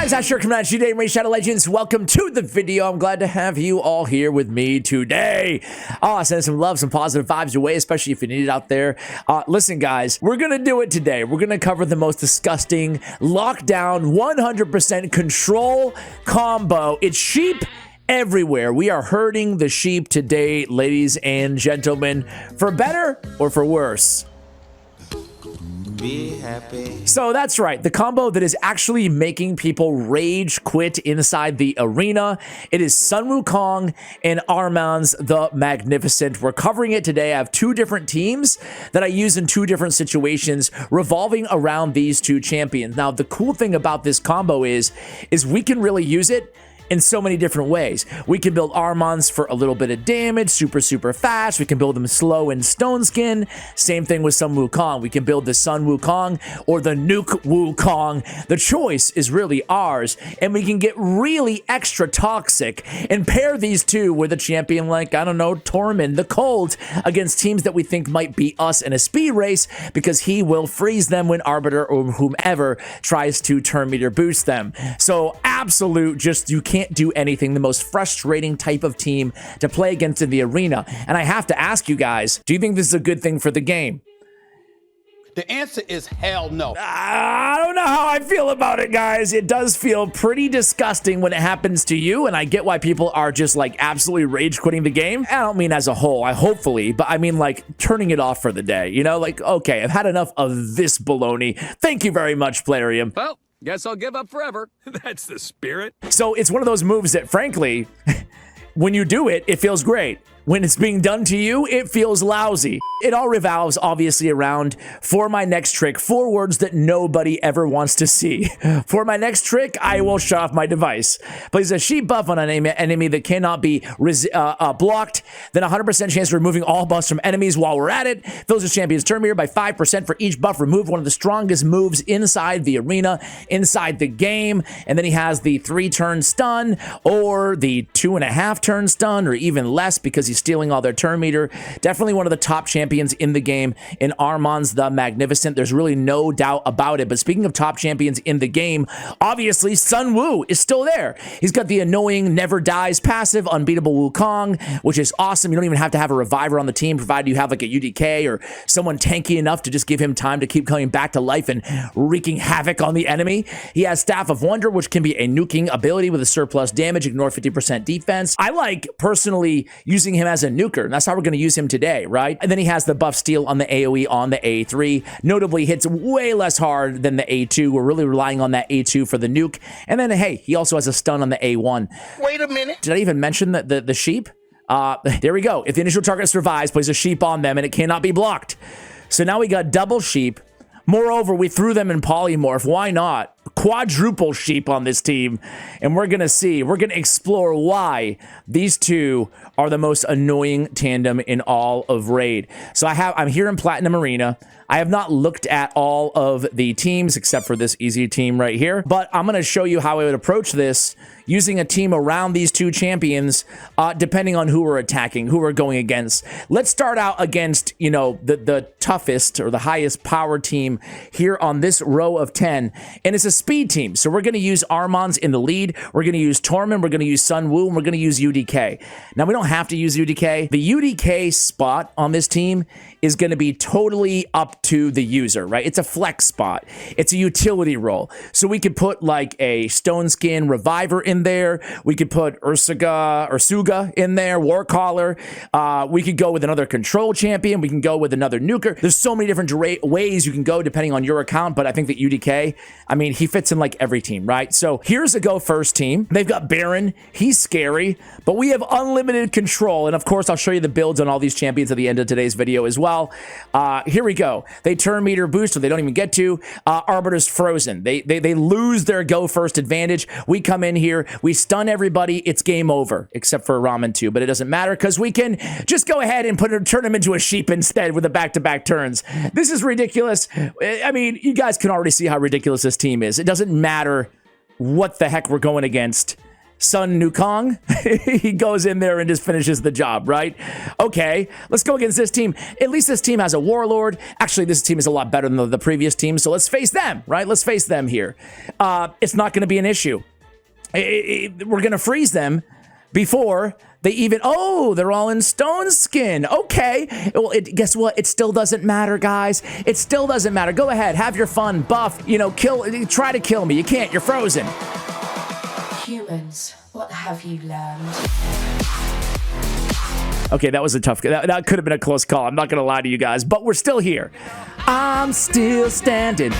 guys, Asher coming at you today, Raid Shadow Legends. Welcome to the video. I'm glad to have you all here with me today. Send some love, some positive vibes your way, especially if you need it out there. Listen, guys, we're gonna do it today. We're gonna cover the most disgusting, lockdown, 100% control combo. It's sheep everywhere. We are herding the sheep today, ladies and gentlemen, for better or for worse. Be happy. So that's right, the combo that is actually making people rage quit inside the arena. It is Wukong and Armanz the Magnificent. We're covering it today. I have two different teams that I use in two different situations revolving around these two champions. Now, the cool thing about this combo is we can really use it in so many different ways. We can build Armanz for a little bit of damage, super fast. We can build them slow and stone skin. Same thing with some Wukong. We can build the Sun Wukong or the Nuke Wukong. The choice is really ours, and we can get really extra toxic and pair these two with a champion like, I don't know, Tormund, the Cold, against teams that we think might beat us in a speed race, because he will freeze them when Arbiter or whomever tries to turn meter boost them. So absolute, just you can't do anything. The most frustrating type of team to play against in the arena. And I have to ask you guys, do you think this is a good thing for the game? The answer is hell no. I don't know how I feel about it, guys. It does feel pretty disgusting when it happens to you, and I get why people are just like absolutely rage quitting the game. I don't mean as a whole, hopefully, but I mean like turning it off for the day. You know, like, okay, I've had enough of this baloney. Thank you very much, Plarium. Well, guess I'll give up forever. That's the spirit. So it's one of those moves that, frankly, when you do it, it feels great. When it's being done to you, it feels lousy. It all revolves, obviously, around, for my next trick, 4 words that nobody ever wants to see. For my next trick, I will shut off my device. Places a sheep buff on an enemy that cannot be blocked, then 100% chance of removing all buffs from enemies while we're at it. Fills the champion's turn meter by 5% for each buff removed. One of the strongest moves inside the arena, inside the game. And then he has the 3-turn stun, or the 2.5-turn stun, or even less because he's stealing all their turn meter. Definitely one of the top champions in the game in Armanz the Magnificent. There's really no doubt about it. But speaking of top champions in the game, obviously Sun Wu is still there. He's got the annoying never dies passive, unbeatable Wukong, which is awesome. You don't even have to have a reviver on the team, provided you have like a UDK or someone tanky enough to just give him time to keep coming back to life and wreaking havoc on the enemy. He has Staff of Wonder, which can be a nuking ability with a surplus damage, ignore 50% defense. I like personally using him as a nuker, and that's how we're going to use him today, right? And then he has the buff steal on the AoE on the A3. Notably hits way less hard than the A2. We're really relying on that A2 for the nuke. And then, hey, he also has a stun on the A1. Wait a minute. Did I even mention the sheep? There we go. If the initial target survives, place a sheep on them and it cannot be blocked. So now we got double sheep. Moreover, we threw them in polymorph. Why not? Quadruple sheep on this team, and we're gonna explore why these two are the most annoying tandem in all of Raid. So I'm here in Platinum Arena. I have not looked at all of the teams except for this easy team right here, but I'm gonna show you how I would approach this using a team around these two champions, depending on who we're attacking, who we're going against. Let's start out against, you know, the toughest or the highest power team here on this row of 10, and it's a speed team. So we're going to use Armanz in the lead. We're going to use Tormund. We're going to use Sun Wu, and we're going to use UDK. Now, we don't have to use UDK. The UDK spot on this team is going to be totally up to the user, right? It's a flex spot. It's a utility role. So we could put like a Stone Skin Reviver in there. We could put Ursuga in there, Warcaller. We could go with another control champion. We can go with another nuker. There's so many different ways you can go depending on your account, but I think that UDK, I mean, he fits in like every team, right? So here's a go first team. They've got Baron. He's scary, but we have unlimited control. And of course, I'll show you the builds on all these champions at the end of today's video as well. Here we go. They turn meter boost, so they don't even get to. Arbiter's frozen. They lose their go first advantage. We come in here, we stun everybody. It's game over, except for Ramen 2, but it doesn't matter because we can just go ahead and turn him into a sheep instead with the back-to-back turns. This is ridiculous. I mean, you guys can already see how ridiculous this team is. It doesn't matter what the heck we're going against. Sun Wukong, he goes in there and just finishes the job, right? Okay, let's go against this team. At least this team has a warlord. Actually, this team is a lot better than the previous team, so let's face them, right? Let's face them here. It's not going to be an issue. We're going to freeze them before they even... Oh, they're all in stone skin. Okay. Well, guess what? It still doesn't matter, guys. It still doesn't matter. Go ahead. Have your fun. Buff. You know, try to kill me. You can't. You're frozen. Humans, what have you learned? Okay, that was a tough... That could have been a close call. I'm not going to lie to you guys, but we're still here. I'm still standing.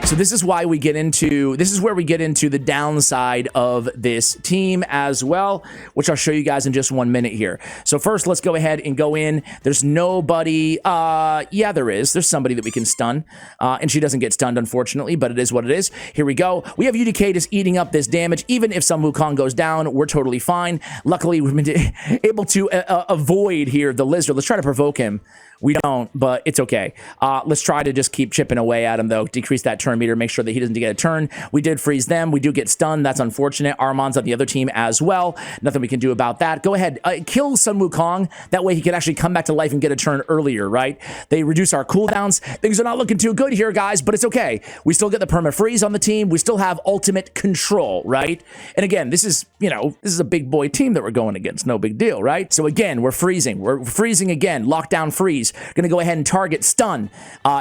So this is why we get into... This is where we get into the downside of this team as well, which I'll show you guys in just 1 minute here. So first, let's go ahead and go in. There's nobody... yeah, there is. There's somebody that we can stun. And she doesn't get stunned, unfortunately, but it is what it is. Here we go. We have UDK just eating up this damage. Even if some Wukong goes down, we're totally fine. Luckily, we've been able to avoid here the lizard. Let's try to provoke him. We don't, but it's okay. Let's try to just keep chipping away at him, though. Decrease that turn meter, make sure that he doesn't get a turn. We did freeze them. We do get stunned. That's unfortunate. Armanz on the other team as well. Nothing we can do about that. Go ahead. Kill Sun Wukong. That way he can actually come back to life and get a turn earlier, right? They reduce our cooldowns. Things are not looking too good here, guys, but it's okay. We still get the perma-freeze on the team. We still have ultimate control, right? And again, this is, you know, this is a big boy team that we're going against. No big deal, right? So again, we're freezing. We're freezing again. Lockdown freeze. Going to go ahead and target stun.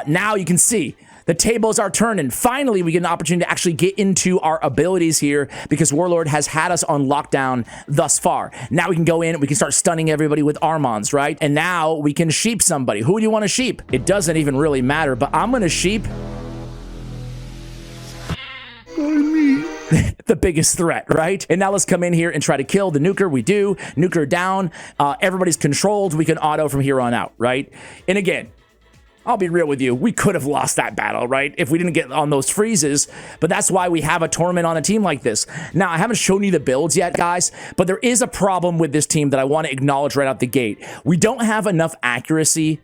Now you can see the tables are turning. Finally, we get an opportunity to actually get into our abilities here because Warlord has had us on lockdown thus far. Now we can go in, we can start stunning everybody with Armanz, right? And now we can sheep somebody. Who do you want to sheep? It doesn't even really matter, but I'm going to sheep the biggest threat, right? And now let's come in here and try to kill the nuker. We do. Nuker down. Everybody's controlled. We can auto from here on out, right? And again, I'll be real with you. We could have lost that battle, right? If we didn't get on those freezes, but that's why we have a tournament on a team like this. Now, I haven't shown you the builds yet, guys, but there is a problem with this team that I want to acknowledge right out the gate. We don't have enough accuracy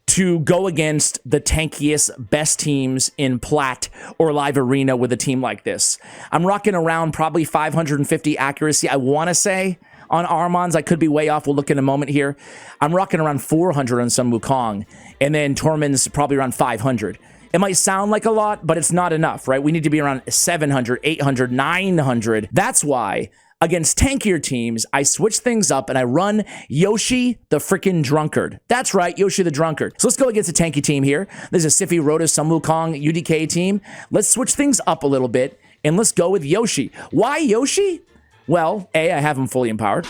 to go against the tankiest, best teams in Plat or Live Arena with a team like this. I'm rocking around probably 550 accuracy, I want to say, on Armanz. I could be way off. We'll look in a moment here. I'm rocking around 400 on some Wukong, and then Tormund's probably around 500. It might sound like a lot, but it's not enough, right? We need to be around 700, 800, 900. That's why against tankier teams, I switch things up and I run Yoshi the freaking drunkard. That's right, Yoshi the drunkard. So let's go against a tanky team here. There's a Sify, Rotos, Sun Wukong, UDK team. Let's switch things up a little bit and let's go with Yoshi. Why Yoshi? Well, A, I have him fully empowered.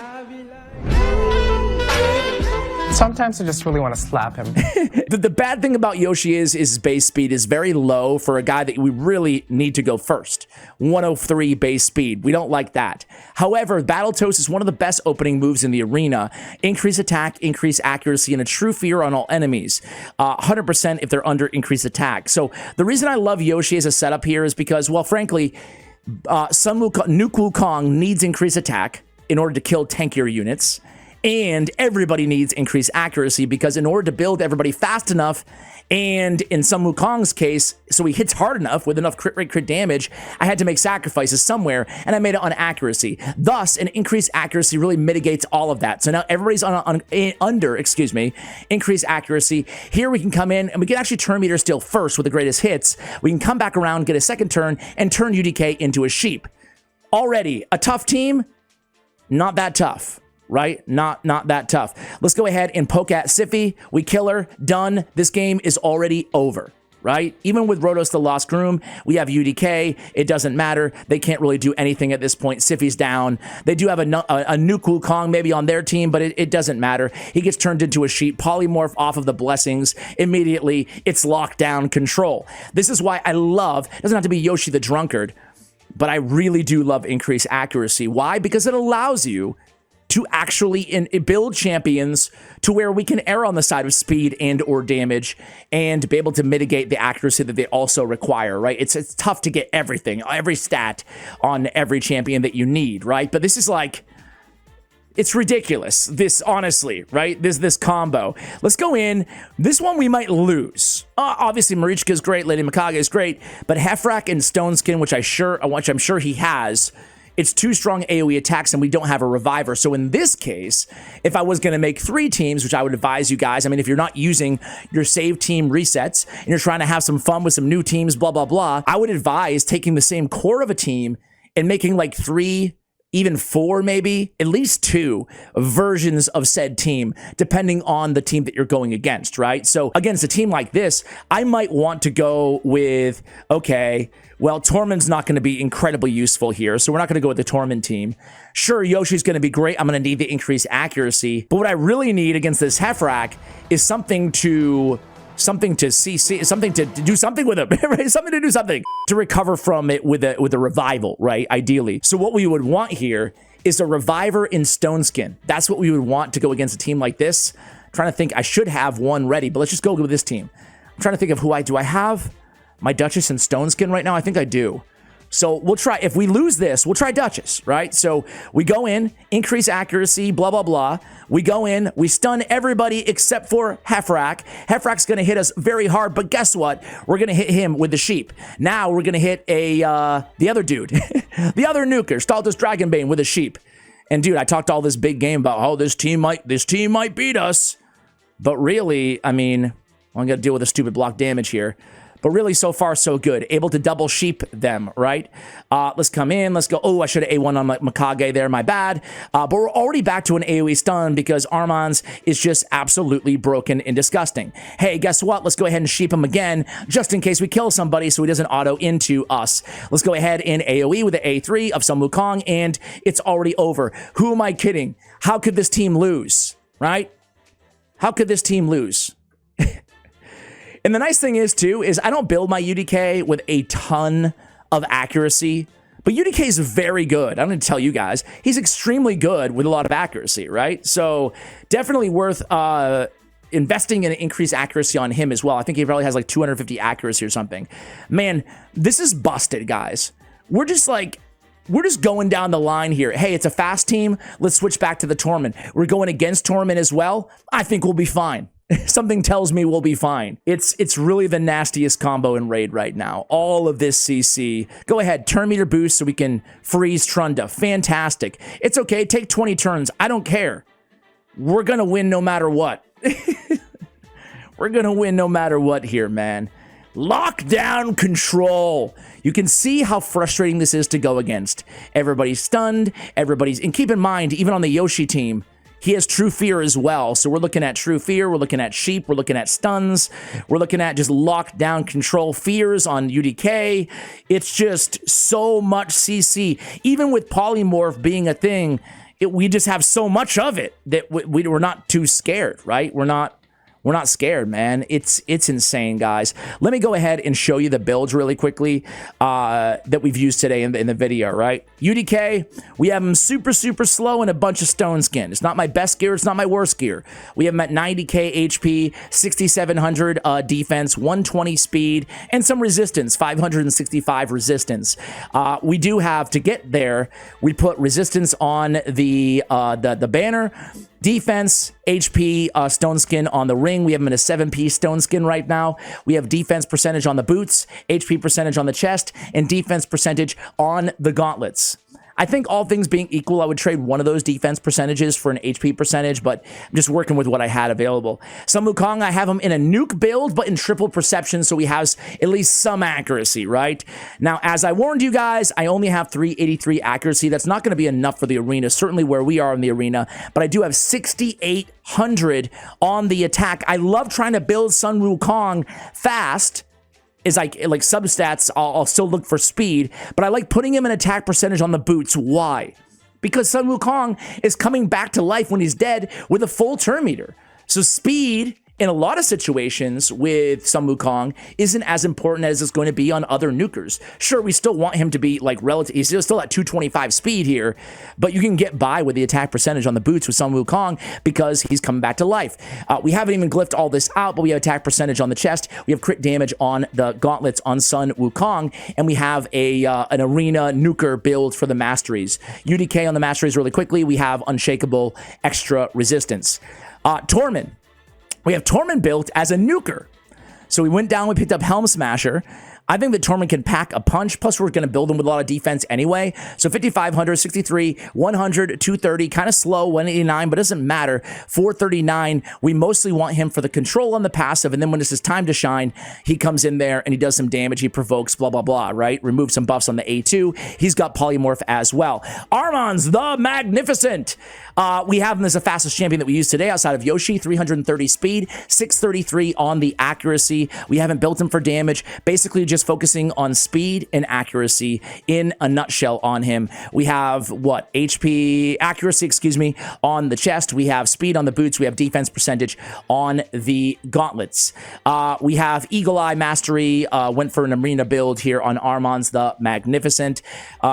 Sometimes I just really want to slap him. The bad thing about Yoshi is his base speed is very low for a guy that we really need to go first. 103 base speed. We don't like that. However, Battletoast is one of the best opening moves in the arena. Increase attack, increase accuracy, and a true fear on all enemies. 100% if they're under increased attack. So the reason I love Yoshi as a setup here is because, well, frankly, Nuke Wukong needs increased attack in order to kill tankier units. And everybody needs increased accuracy because in order to build everybody fast enough, and in Sun Wukong's case, so he hits hard enough with enough crit rate, crit damage, I had to make sacrifices somewhere, and I made it on accuracy. Thus, an increased accuracy really mitigates all of that. So now everybody's under increased accuracy. Here we can come in, and we can actually turn meter steal first with the greatest hits. We can come back around, get a second turn, and turn UDK into a sheep. Already, a tough team, not that tough. Right? Not that tough. Let's go ahead and poke at Sify. We kill her. Done. This game is already over. Right? Even with Rotos the Lost Groom, we have UDK. It doesn't matter. They can't really do anything at this point. Sify's down. They do have a Nuke Wukong maybe on their team, but it doesn't matter. He gets turned into a sheep. Polymorph off of the blessings. Immediately, it's lockdown control. This is why I love, it doesn't have to be Yoshi the drunkard, but I really do love increased accuracy. Why? Because it allows you to actually build champions to where we can err on the side of speed and or damage and be able to mitigate the accuracy that they also require, right? It's tough to get everything, every stat on every champion that you need, right? But this is like, It's ridiculous. This, honestly, right? This combo. Let's go in. This one we might lose. Obviously, Marichka is great. Lady Mikage is great. But Hefrak and Stoneskin, which I'm sure he has, it's 2 strong AoE attacks, and we don't have a reviver. So in this case, if I was going to make 3 teams, which I would advise you guys, I mean, if you're not using your save team resets and you're trying to have some fun with some new teams, blah, blah, blah, I would advise taking the same core of a team and making like 3, even 4 maybe, at least 2 versions of said team, depending on the team that you're going against, right? So against a team like this, I might want to go with, okay, well, Tormund's not going to be incredibly useful here, so we're not going to go with the Tormund team. Sure, Yoshi's going to be great. I'm going to need the increased accuracy, but what I really need against this Hefrak is something to CC, something to do something with him, right? Something to do something to recover from it with a revival, right? Ideally. So what we would want here is a reviver in Stoneskin. That's what we would want to go against a team like this. I'm trying to think, I should have one ready, but let's just go with this team. I'm trying to think of who do I have my Duchess and Stoneskin right now? I think I do. So we'll try, if we lose this, we'll try Duchess, right? So we go in, increase accuracy, blah, blah, blah. We go in, we stun everybody except for Hefrak. Hefrak's going to hit us very hard, but guess what? We're going to hit him with the sheep. Now we're going to hit the other dude, the other nuker, Staltus Dragonbane with a sheep. And dude, I talked all this big game about, oh, this team might beat us. But really, I mean, I'm going to deal with the stupid block damage here. But really, so far, so good. Able to double sheep them, right? Let's come in. Let's go. Oh, I should have A1 on Mikage there. My bad. But we're already back to an AoE stun because Armanz is just absolutely broken and disgusting. Hey, guess what? Let's go ahead and sheep him again, just in case we kill somebody so he doesn't auto into us. Let's go ahead and AoE with the A3 of some Wukong, and it's already over. Who am I kidding? How could this team lose, right? How could this team lose? And the nice thing is, too, is I don't build my UDK with a ton of accuracy, but UDK is very good. I'm going to tell you guys, he's extremely good with a lot of accuracy, right? So definitely worth investing in increased accuracy on him as well. I think he probably has like 250 accuracy or something. Man, this is busted, guys. We're just going down the line here. Hey, it's a fast team. Let's switch back to the Tormund. We're going against Tormund as well. I think we'll be fine. Something tells me we'll be fine. It's really the nastiest combo in Raid right now. All of this CC. Go ahead, turn meter boost so we can freeze Trunda. Fantastic. It's okay, take 20 turns. I don't care. We're going to win no matter what. We're going to win no matter what here, man. Lockdown control. You can see how frustrating this is to go against. Everybody's stunned. And keep in mind, even on the Yoshi team, he has True Fear as well. So we're looking at True Fear. We're looking at Sheep. We're looking at stuns. We're looking at just lockdown control fears on UDK. It's just so much CC. Even with Polymorph being a thing, we just have so much of it that we're not too scared, right? We're not scared, man. It's insane, guys. Let me go ahead and show you the builds really quickly that we've used today in the video, right? UDK, we have him super, super slow and a bunch of stone skin. It's not my best gear. It's not my worst gear. We have him at 90k HP, 6700 defense, 120 speed, and some resistance, 565 resistance. We do have, to get there, we put resistance on the banner, defense, HP, stone skin on the ring. We have him in a 7-piece stone skin right now. We have defense percentage on the boots, HP percentage on the chest, and defense percentage on the gauntlets. I think all things being equal, I would trade one of those defense percentages for an HP percentage, but I'm just working with what I had available. Some Wukong, I have him in a nuke build, but in triple perception, so he has at least some accuracy, right? Now, as I warned you guys, I only have 383 accuracy. That's not going to be enough for the arena, certainly where we are in the arena, but I do have 6,800 on the attack. I love trying to build Sun Wukong fast. Is like substats, I'll still look for speed, but I like putting him in attack percentage on the boots. Why? Because Sun Wukong is coming back to life when he's dead with a full turn meter. So speed in a lot of situations with some Wukong isn't as important as it's going to be on other nukers. Sure, we still want him to be like relative. He's still at 225 speed here, but you can get by with the attack percentage on the boots with some Wukong because he's coming back to life. We haven't even glyphed all this out, but we have attack percentage on the chest. We have crit damage on the gauntlets on Sun Wukong, and we have an arena nuker build for the masteries. UDK on the masteries really quickly. We have unshakable extra resistance. Tormund. We have Tormund built as a nuker. So we went down, we picked up Helm Smasher. I think that Tormund can pack a punch, plus we're going to build him with a lot of defense anyway. So 5,500, 63, 100, 230, kind of slow, 189, but doesn't matter. 439, we mostly want him for the control on the passive, and then when it's his time to shine, he comes in there and he does some damage, he provokes, blah, blah, blah, right? Remove some buffs on the A2. He's got polymorph as well. Armanz the Magnificent. We have him as the fastest champion that we use today outside of Yoshi, 330 speed, 633 on the accuracy. We haven't built him for damage, basically just focusing on speed and accuracy in a nutshell on him. We have what? Accuracy, excuse me, on the chest. We have speed on the boots. We have defense percentage on the gauntlets. We have Eagle Eye Mastery, went for an arena build here on Armanz the Magnificent.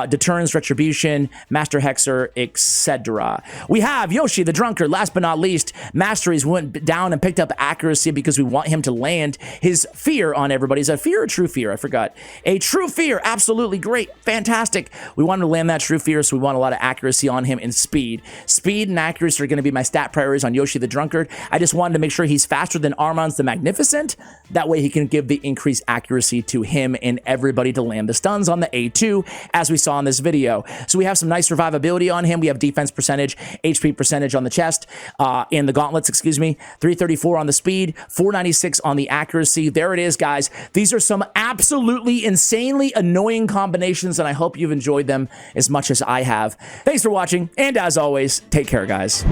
Deterrence, Retribution, Master Hexer, etc. We have Yoshi the Drunkard, last but not least. Masteries went down and picked up accuracy because we want him to land his fear on everybody. Is that fear or true fear? I forgot. A true fear. Absolutely great. Fantastic. We want him to land that true fear, so we want a lot of accuracy on him and speed. Speed and accuracy are going to be my stat priorities on Yoshi the Drunkard. I just wanted to make sure he's faster than Armanz the Magnificent. That way he can give the increased accuracy to him and everybody to land the stuns on the A2, as we saw in this video. So we have some nice survivability on him. We have defense percentage, HP percentage on the chest, in the gauntlets, excuse me, 334 on the speed, 496 on the accuracy. There it is, guys. These are some absolutely insanely annoying combinations, and I hope you've enjoyed them as much as I have. Thanks for watching, and as always, take care, guys.